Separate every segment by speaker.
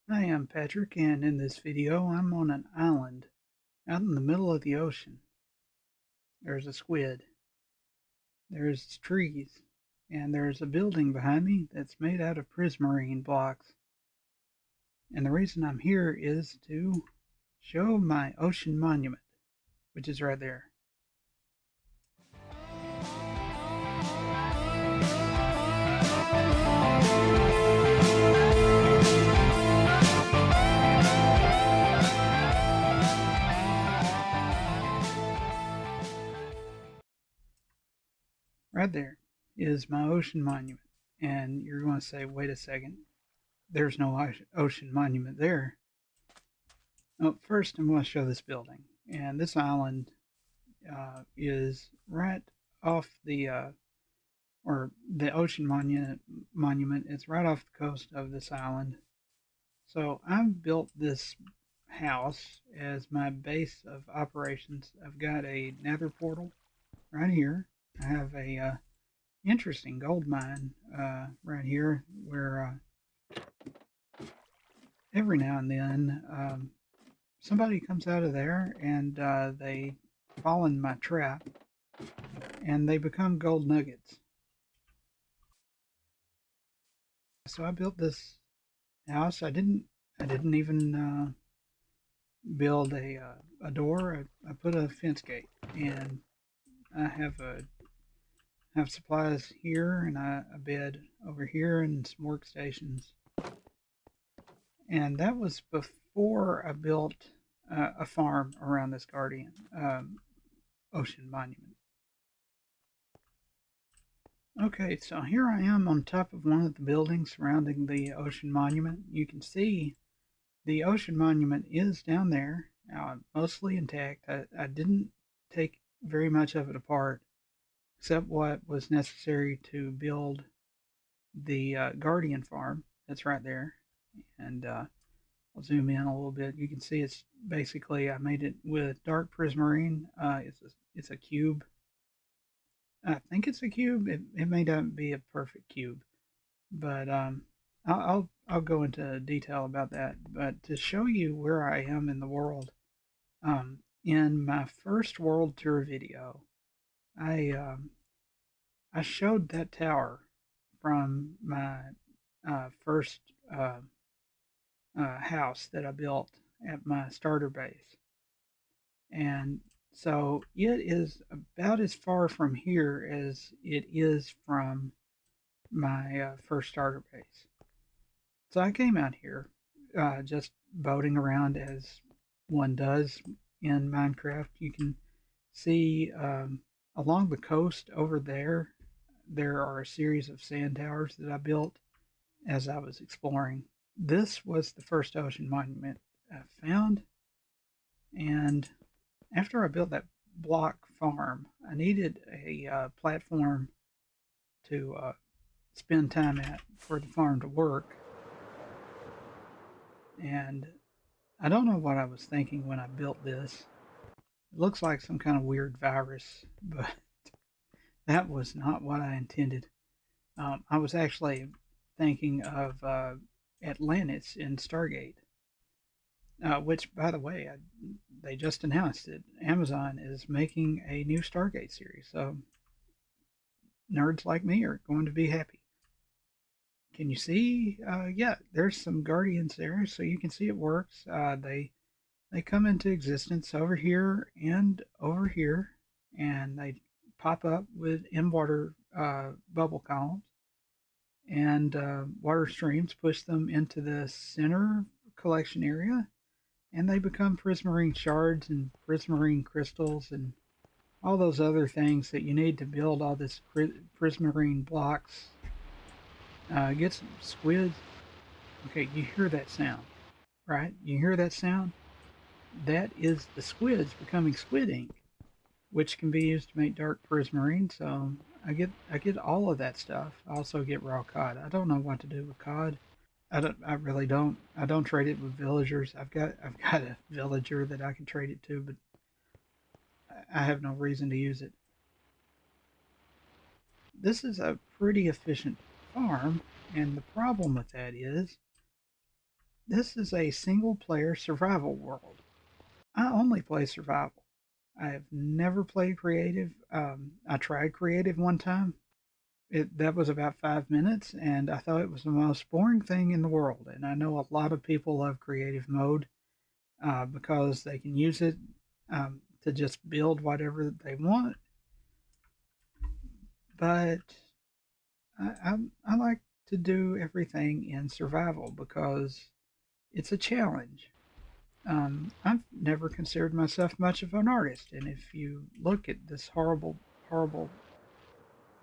Speaker 1: Hi, I'm Patrick, and in this video, I'm on an island out in the middle of the ocean. There's a squid, there's trees, and there's a building behind me that's made out of prismarine blocks. And the reason I'm here is to show my ocean monument, which is right there. Right there is my ocean monument. And you're going to say, wait a second, there's no ocean monument there. Oh, first, I'm going to show this building. And this island is right off the ocean monument. It's right off the coast of this island. So I've built this house as my base of operations. I've got a nether portal right here. I have a interesting gold mine right here where every now and then somebody comes out of there and they fall in my trap and they become gold nuggets. So I built this house. I didn't even build a door. I put a fence gate, and I have supplies here, and a bed over here, and some workstations. And that was before I built a farm around this Guardian Ocean Monument. Okay, so here I am on top of one of the buildings surrounding the Ocean Monument. You can see the Ocean Monument is down there, mostly intact. I didn't take very much of it apart, except what was necessary to build the Guardian farm that's right there. And I'll zoom in a little bit. You can see it's basically I made it with dark prismarine. It's a cube. I think it's a cube. It may not be a perfect cube, but I'll go into detail about that. But to show you where I am in the world, in my first world tour video, I I showed that tower from my first house that I built at my starter base, and so it is about as far from here as it is from my first starter base. So I came out here just boating around as one does in Minecraft. You can see along the coast over there, there are a series of sand towers that I built as I was exploring. This was the first ocean monument I found, and after I built that block farm, I needed a platform to spend time at for the farm to work. And I don't know what I was thinking when I built this. It looks like some kind of weird virus, but that was not what I intended. I was actually thinking of Atlantis in Stargate, which, by the way, they just announced that Amazon is making a new Stargate series. So nerds like me are going to be happy. Can you see? Yeah, there's some guardians there, so you can see it works. They come into existence over here and over here, and they pop up with in water bubble columns, and water streams push them into the center collection area, and they become prismarine shards and prismarine crystals and all those other things that you need to build all this prismarine blocks. Get some squids. Okay, you hear that sound, right? You hear that sound? That is the squids becoming squid ink, which can be used to make dark prismarine. So I get all of that stuff. I also get raw cod. I don't know what to do with cod. I really don't. I don't trade it with villagers. I've got a villager that I can trade it to, but I have no reason to use it. This is a pretty efficient farm, and the problem with that is This is a single player survival world. I only play survival. I have never played creative. I tried creative one time. That was about 5 minutes, and I thought it was the most boring thing in the world. And I know a lot of people love creative mode because they can use it to just build whatever they want. But I like to do everything in survival because it's a challenge. I've never considered myself much of an artist, and if you look at this horrible, horrible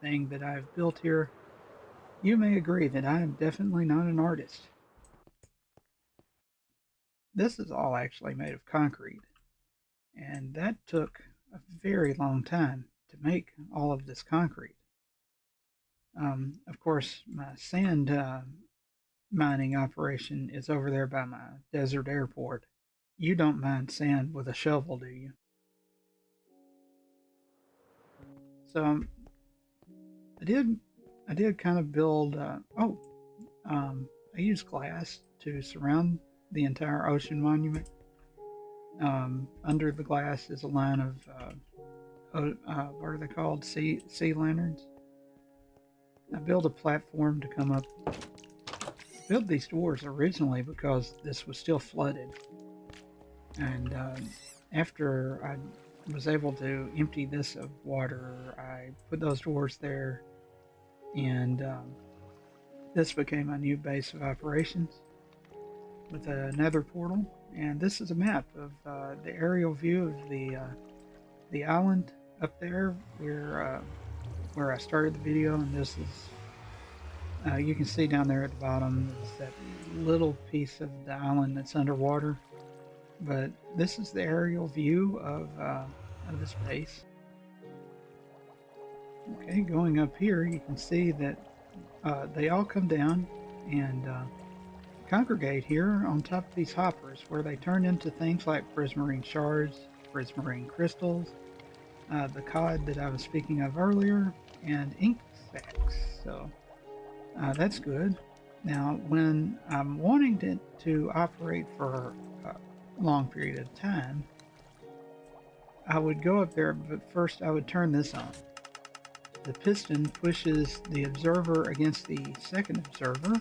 Speaker 1: thing that I've built here, you may agree that I am definitely not an artist. This is all actually made of concrete, and that took a very long time to make all of this concrete. Of course, my sand mining operation is over there by my desert airport. You don't mine sand with a shovel, do you? So I did. I did kind of build. I used glass to surround the entire ocean monument. Under the glass is a line of what are they called? Sea lanterns. I built a platform to come up. I built these doors originally because this was still flooded, and after I was able to empty this of water, I put those doors there, and this became my new base of operations with a nether portal. And this is a map of the aerial view of the island up there where I started the video. And this is you can see down there at the bottom is that little piece of the island that's underwater. But this is the aerial view of this base. Okay, going up here, you can see that they all come down and congregate here on top of these hoppers where they turn into things like prismarine shards, prismarine crystals, the cod that I was speaking of earlier, and ink sacs. So that's good. Now, when I'm wanting to operate for a long period of time, I would go up there, but first I would turn this on. The piston pushes the observer against the second observer,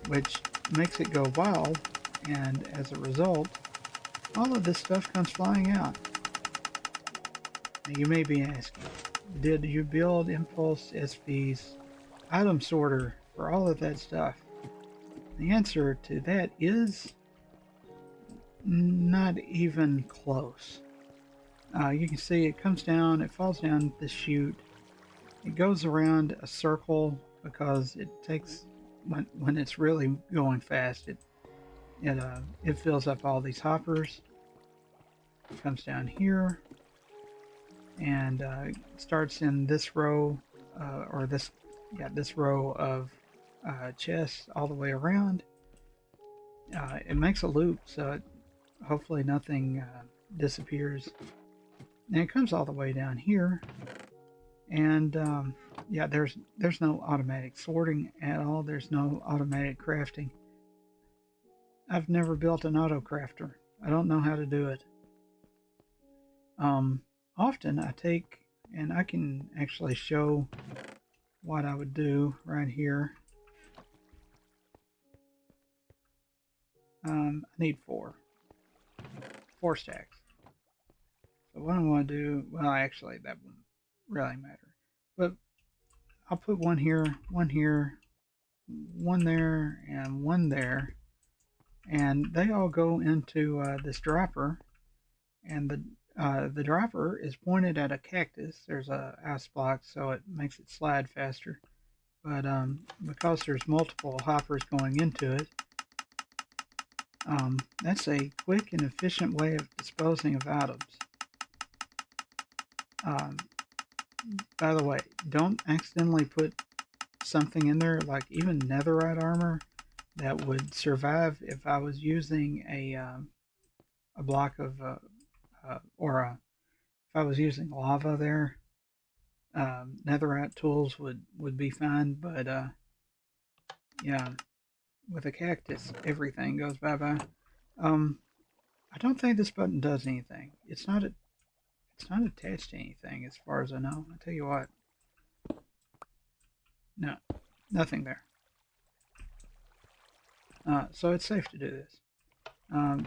Speaker 1: which makes it go wild, and as a result, all of this stuff comes flying out. Now you may be asking, did you build Impulse SV's item sorter for all of that stuff? The answer to that is not even close. You can see it comes down, it falls down the chute, it goes around a circle because it takes when it's really going fast. It fills up all these hoppers. It comes down here and starts in this row or this row of chests all the way around. It makes a loop, so hopefully nothing disappears. And it comes all the way down here, and yeah, there's no automatic sorting at all. There's no automatic crafting. I've never built an auto crafter. I don't know how to do it. Often I take, and I can actually show what I would do right here. I need four stacks. So what I'm going to do, well, actually that won't really matter, but I'll put one here, one there, and one there, and they all go into this dropper, and the dropper is pointed at a cactus. There's a ice block, so it makes it slide faster. But because there's multiple hoppers going into it, that's a quick and efficient way of disposing of items. Um, by the way, don't accidentally put something in there like even netherite armor that would survive if I was using a block of if I was using lava there. Netherite tools would be fine, but yeah, with a cactus, everything goes bye-bye. Um, I don't think this button does anything. It's not attached to anything as far as I know. I tell you what, no, nothing there. So it's safe to do this.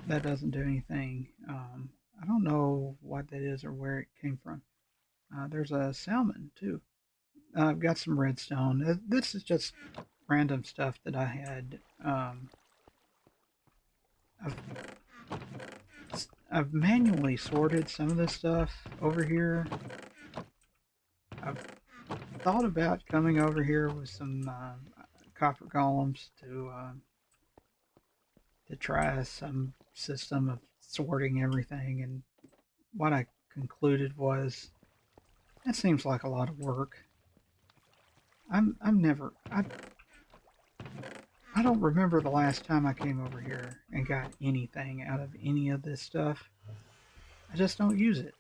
Speaker 1: That doesn't do anything. I don't know what that is or where it came from. There's a salmon too. I've got some redstone. This is just random stuff that I had. I've, I've manually sorted some of this stuff over here. I've thought about coming over here with some copper golems to try some system of sorting everything, and what I concluded was that seems like a lot of work. I'm never I don't remember the last time I came over here and got anything out of any of this stuff. I just don't use it.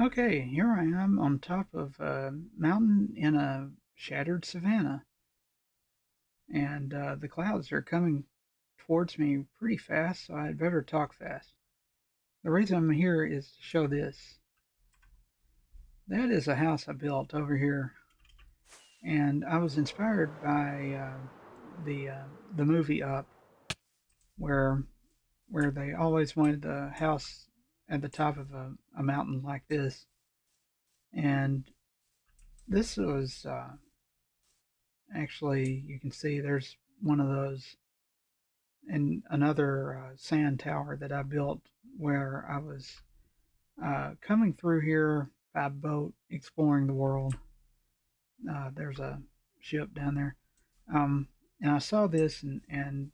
Speaker 1: Okay, here I am on top of a mountain in a shattered savanna, and the clouds are coming towards me pretty fast, so I'd better talk fast. The reason I'm here is to show this. That is a house I built over here, and I was inspired by the uh, the movie Up, where they always wanted the house at the top of a mountain like this, and this was actually, you can see there's one of those and another sand tower that I built where I was coming through here by boat exploring the world. There's a ship down there. Um, and I saw this, and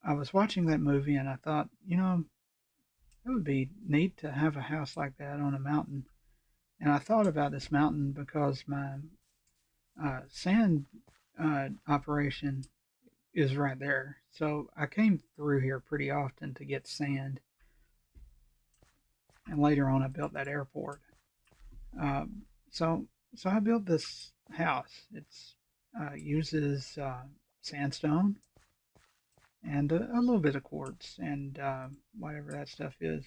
Speaker 1: I was watching that movie, and I thought, it would be neat to have a house like that on a mountain. And I thought about this mountain because my sand operation is right there. So I came through here pretty often to get sand, and later on I built that airport. Um, so so I built this house. It's uses sandstone and a little bit of quartz and whatever that stuff is.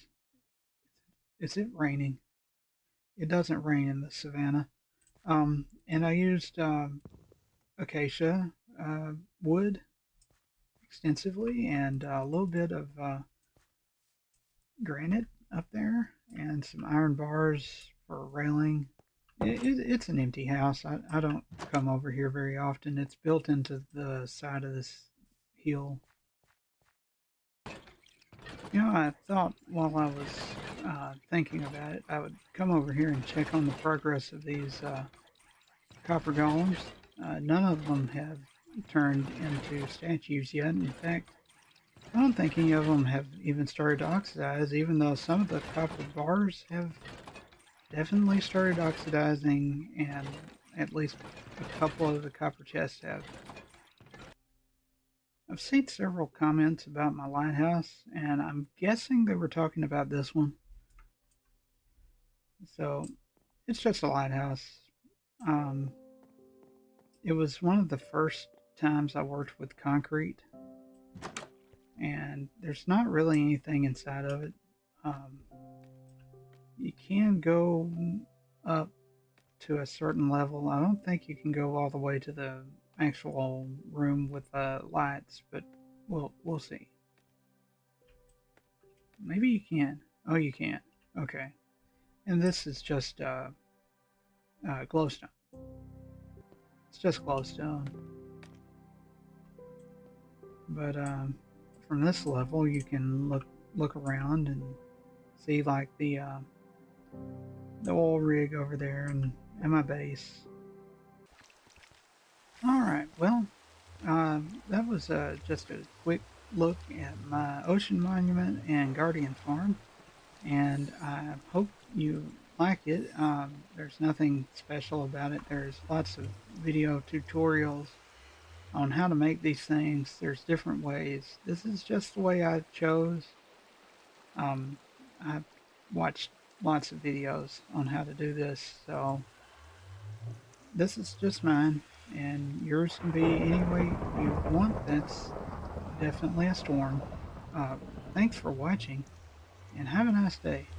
Speaker 1: Is it raining? It doesn't rain in the savannah. And I used acacia wood extensively and a little bit of granite up there and some iron bars for railing. It's an empty house. I don't come over here very often. It's built into the side of this hill. I thought while I was thinking about it, I would come over here and check on the progress of these copper golems. None of them have turned into statues yet. In fact, I don't think any of them have even started to oxidize, even though some of the copper bars have definitely started oxidizing, and at least a couple of the copper chests have. I've seen several comments about my lighthouse, and I'm guessing they were talking about this one. So it's just a lighthouse. Um, it was one of the first times I worked with concrete, and there's not really anything inside of it. Um, you can go up to a certain level. I don't think you can go all the way to the actual room with lights, but we'll see. Maybe you can. Oh, you can. Okay. And this is just glowstone. It's just glowstone. But from this level, you can look around and see like the oil rig over there and my base. All right. Well, that was just a quick look at my ocean monument and guardian farm, and I hope you like it. There's nothing special about it. There's lots of video tutorials on how to make these things. There's different ways. This is just the way I chose. Um, I've watched lots of videos on how to do this, so this is just mine. and yours can be any way you want. That's definitely a storm. Uh, Thanks for watching, and have a nice day.